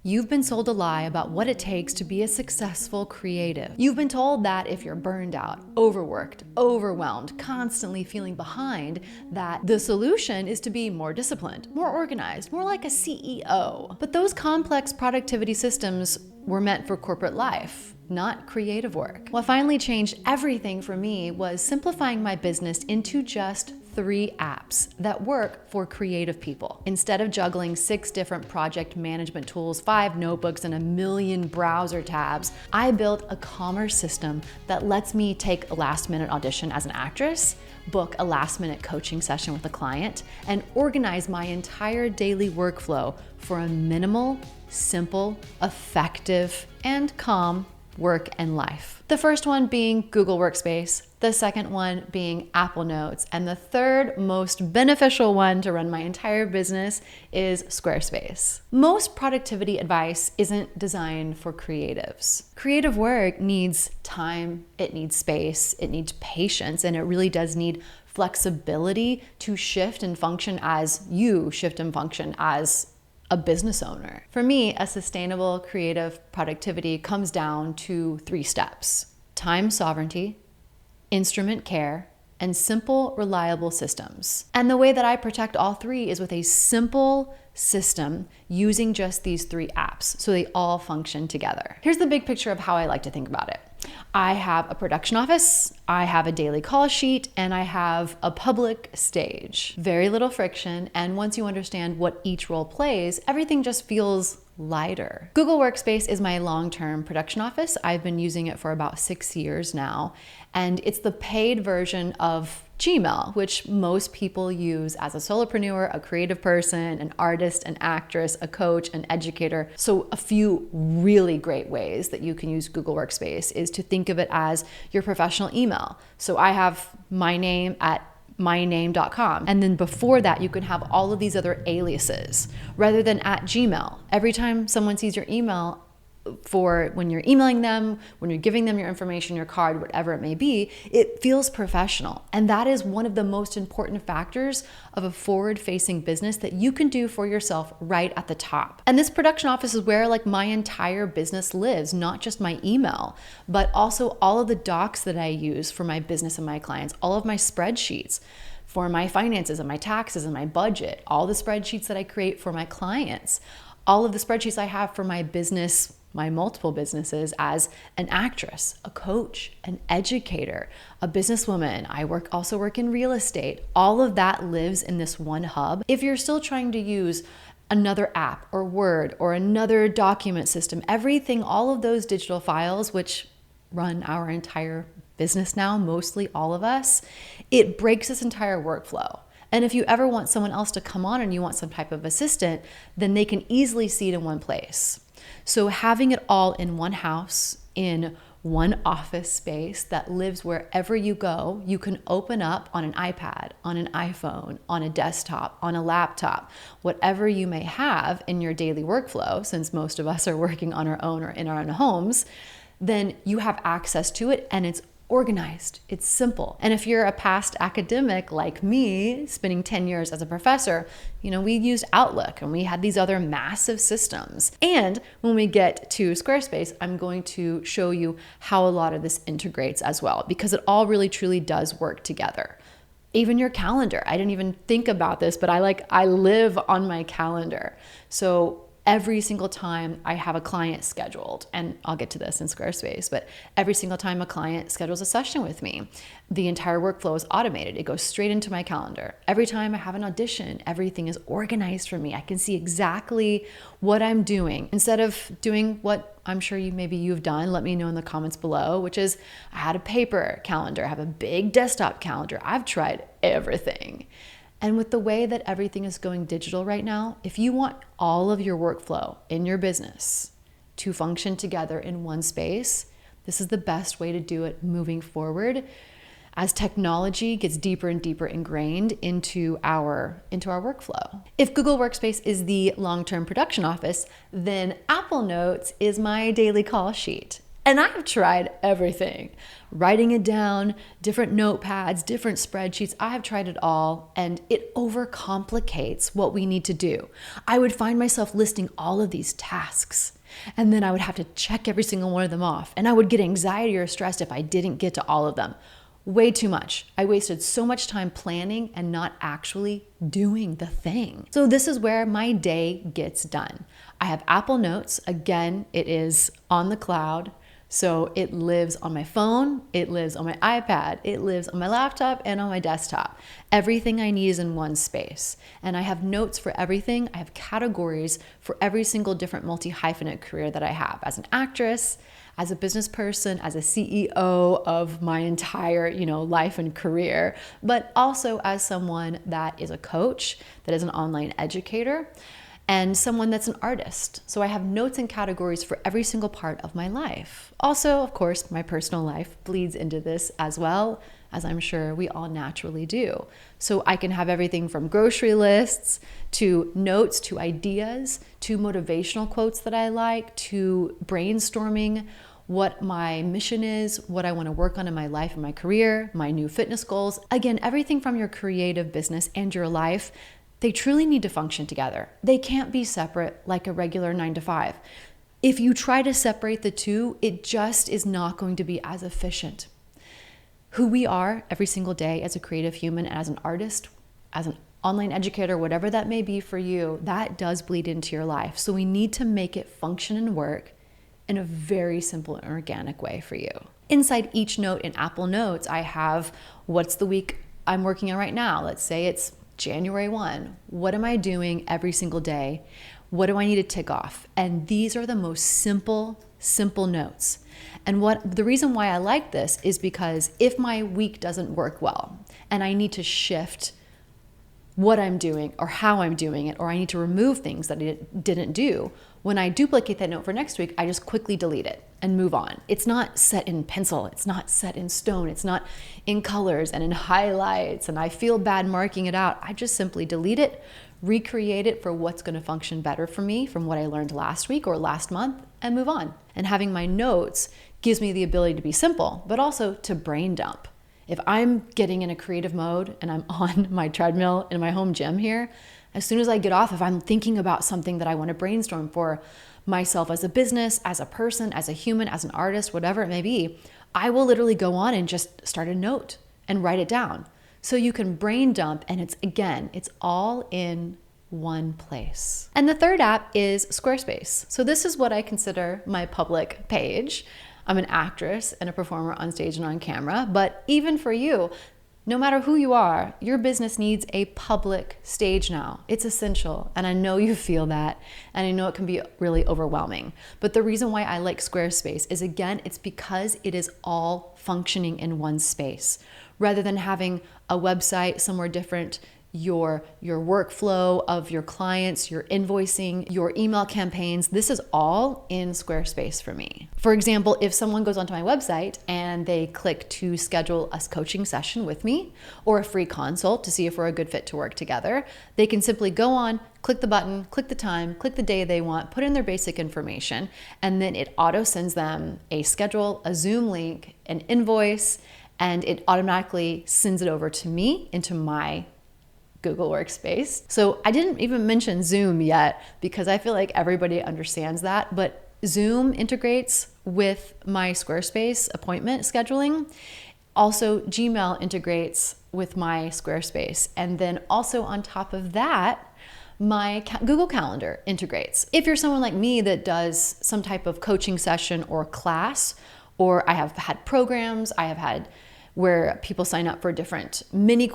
You've been sold a lie about what it takes to be a successful creative. You've been told that if you're burned out, overworked, overwhelmed, constantly feeling behind, that the solution is to be more disciplined, more organized, more like a CEO. But those complex productivity systems were meant for corporate life, not creative work. What finally changed everything for me was simplifying my business into just 3 apps that work for creative people. Instead of juggling 6 different project management tools, 5 notebooks, and a million browser tabs, I built a commerce system that lets me take a last-minute audition as an actress, book a last-minute coaching session with a client, and organize my entire daily workflow for a minimal, simple, effective, and calm work and life. The first one being Google Workspace, the second one being Apple Notes, and the third most beneficial one to run my entire business is Squarespace. Most productivity advice isn't designed for creatives. Creative work needs time, it needs space, it needs patience, and it really does need flexibility to shift and function as you shift and function as a business owner. For me, a sustainable creative productivity comes down to 3 steps: time sovereignty, instrument care, and simple, reliable systems. And the way that I protect all 3 is with a simple system using just these 3 apps so they all function together. Here's the big picture of how I like to think about it. I have a production office, I have a daily call sheet, and I have a public stage. Very little friction, and once you understand what each role plays, everything just feels lighter. Google Workspace is my long-term production office. I've been using it for about 6 years now, and it's the paid version of Gmail, which most people use as a solopreneur, a creative person, an artist, an actress, a coach, an educator. So a few really great ways that you can use Google Workspace is to think of it as your professional email. So I have my name at myname.com. And then before that, you can have all of these other aliases rather than at Gmail. Every time someone sees your email, for when you're emailing them, when you're giving them your information, your card, whatever it may be, it feels professional. And that is one of the most important factors of a forward-facing business that you can do for yourself right at the top. And this production office is where like my entire business lives, not just my email, but also all of the docs that I use for my business and my clients, all of my spreadsheets for my finances and my taxes and my budget, all the spreadsheets that I create for my clients, all of the spreadsheets I have for my business, my multiple businesses as an actress, a coach, an educator, a businesswoman. I also work in real estate. All of that lives in this one hub. If you're still trying to use another app or Word or another document system, everything, all of those digital files, which run our entire business now, mostly all of us, it breaks this entire workflow. And if you ever want someone else to come on and you want some type of assistant, then they can easily see it in one place. So having it all in one house, in one office space that lives wherever you go, you can open up on an iPad, on an iPhone, on a desktop, on a laptop, whatever you may have in your daily workflow, since most of us are working on our own or in our own homes, then you have access to it and it's organized, it's simple. And if you're a past academic like me, spending 10 years as a professor, we used Outlook and we had these other massive systems. And when we get to Squarespace, I'm going to show you how a lot of this integrates as well, because it all really truly does work together. Even your calendar. I didn't even think about this, but I live on my calendar. So every single time I have a client scheduled, and I'll get to this in Squarespace, but every single time a client schedules a session with me, the entire workflow is automated. It goes straight into my calendar. Every time I have an audition, everything is organized for me. I can see exactly what I'm doing. Instead of doing what I'm sure maybe you've done, let me know in the comments below, which is I had a paper calendar, I have a big desktop calendar. I've tried everything. And with the way that everything is going digital right now, if you want all of your workflow in your business to function together in one space, this is the best way to do it moving forward as technology gets deeper and deeper ingrained into our workflow. If Google Workspace is the long-term production office, then Apple Notes is my daily call sheet. And I've tried everything. Writing it down, different notepads, different spreadsheets. I have tried it all, and it overcomplicates what we need to do. I would find myself listing all of these tasks, and then I would have to check every single one of them off. And I would get anxiety or stressed if I didn't get to all of them. Way too much. I wasted so much time planning and not actually doing the thing. So this is where my day gets done. I have Apple Notes. Again, it is on the cloud. So it lives on my phone, it lives on my iPad, it lives on my laptop and on my desktop. Everything I need is in one space. And I have notes for everything. I have categories for every single different multi-hyphenate career that I have as an actress, as a business person, as a CEO of my entire, life and career, but also as someone that is a coach, that is an online educator, and someone that's an artist. So I have notes and categories for every single part of my life. Also, of course, my personal life bleeds into this as well, as I'm sure we all naturally do. So I can have everything from grocery lists to notes to ideas to motivational quotes that I like to brainstorming what my mission is, what I want to work on in my life and my career, my new fitness goals. Again, everything from your creative business and your life, they truly need to function together. They can't be separate like a regular 9-to-5. If you try to separate the two, it just is not going to be as efficient. Who we are every single day as a creative human, as an artist, as an online educator, whatever that may be for you, that does bleed into your life. So we need to make it function and work in a very simple and organic way for you. Inside each note in Apple Notes, I have what's the week I'm working on right now. Let's say it's January 1. What am I doing every single day? What do I need to tick off? And these are the most simple notes. And the reason why I like this is because if my week doesn't work well and I need to shift what I'm doing or how I'm doing it, or I need to remove things that I didn't do, when I duplicate that note for next week, I just quickly delete it and move on. It's not set in pencil. It's not set in stone. It's not in colors and in highlights, and I feel bad marking it out. I just simply delete it, recreate it for what's going to function better for me from what I learned last week or last month, and move on. And having my notes gives me the ability to be simple, but also to brain dump. If I'm getting in a creative mode and I'm on my treadmill in my home gym here, as soon as I get off, if I'm thinking about something that I want to brainstorm for myself as a business, as a person, as a human, as an artist, whatever it may be, I will literally go on and just start a note and write it down. So you can brain dump, and it's all in one place. And the third app is Squarespace. So this is what I consider my public page. I'm an actress and a performer on stage and on camera, but even for you, no matter who you are, your business needs a public stage now. It's essential, and I know you feel that, and I know it can be really overwhelming. But the reason why I like Squarespace is, again, it's because it is all functioning in one space. Rather than having a website somewhere different, your workflow of your clients, your invoicing, your email campaigns, this is all in Squarespace for me. For example, if someone goes onto my website and they click to schedule a coaching session with me or a free consult to see if we're a good fit to work together, they can simply go on, click the button, click the time, click the day they want, put in their basic information, and then it auto sends them a schedule, a Zoom link, an invoice, and it automatically sends it over to me into my Google Workspace. So I didn't even mention Zoom yet because I feel like everybody understands that, but Zoom integrates with my Squarespace appointment scheduling. Also, Gmail integrates with my Squarespace. And then also on top of that, my Google Calendar integrates. If you're someone like me that does some type of coaching session or class, or I have had programs, I have had where people sign up for different mini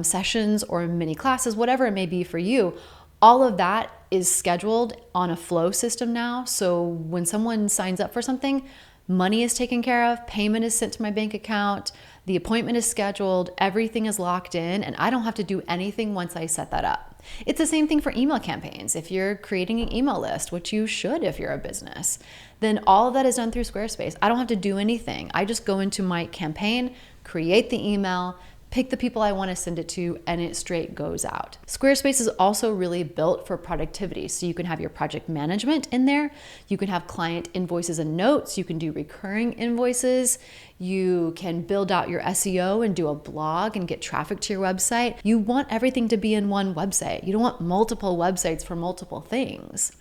sessions or mini classes, whatever it may be for you, all of that is scheduled on a flow system now. So when someone signs up for something, money is taken care of, payment is sent to my bank account, the appointment is scheduled, everything is locked in, and I don't have to do anything once I set that up. It's the same thing for email campaigns. If you're creating an email list, which you should if you're a business, then all of that is done through Squarespace. I don't have to do anything. I just go into my campaign, create the email, pick the people I want to send it to, and it straight goes out. Squarespace is also really built for productivity. So you can have your project management in there. You can have client invoices and notes. You can do recurring invoices. You can build out your SEO and do a blog and get traffic to your website. You want everything to be in one website. You don't want multiple websites for multiple things.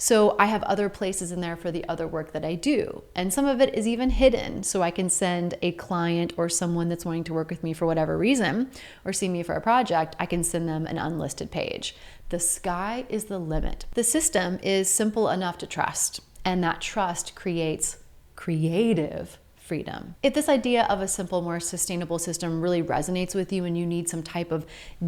So I have other places in there for the other work that I do. And some of it is even hidden. So I can send a client or someone that's wanting to work with me for whatever reason or see me for a project, I can send them an unlisted page. The sky is the limit. The system is simple enough to trust, and that trust creates creative freedom. If this idea of a simple, more sustainable system really resonates with you and you need some type of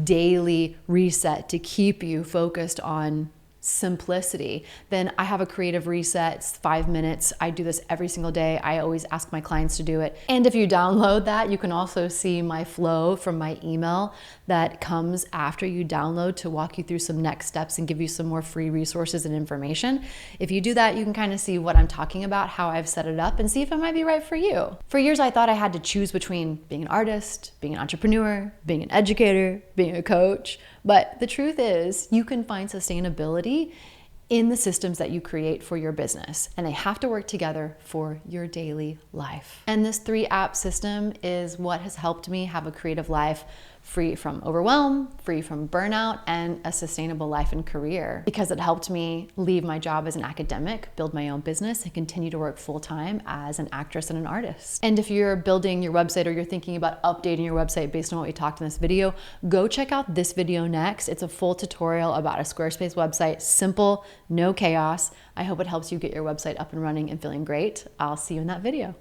daily reset to keep you focused on simplicity, then I have a creative reset. It's 5 minutes. I do this every single day. I always ask my clients to do it. And if you download that, you can also see my flow from my email that comes after you download to walk you through some next steps and give you some more free resources and information. If you do that, you can kind of see what I'm talking about, how I've set it up, and see if it might be right for you. For years, I thought I had to choose between being an artist, being an entrepreneur, being an educator, being a coach. But the truth is, you can find sustainability in the systems that you create for your business, and they have to work together for your daily life. And this 3-app system is what has helped me have a creative life free from overwhelm, free from burnout, and a sustainable life and career, because it helped me leave my job as an academic, build my own business, and continue to work full-time as an actress and an artist. And if you're building your website or you're thinking about updating your website based on what we talked in this video, go check out this video next. It's a full tutorial about a Squarespace website, simple, no chaos. I hope it helps you get your website up and running and feeling great. I'll see you in that video.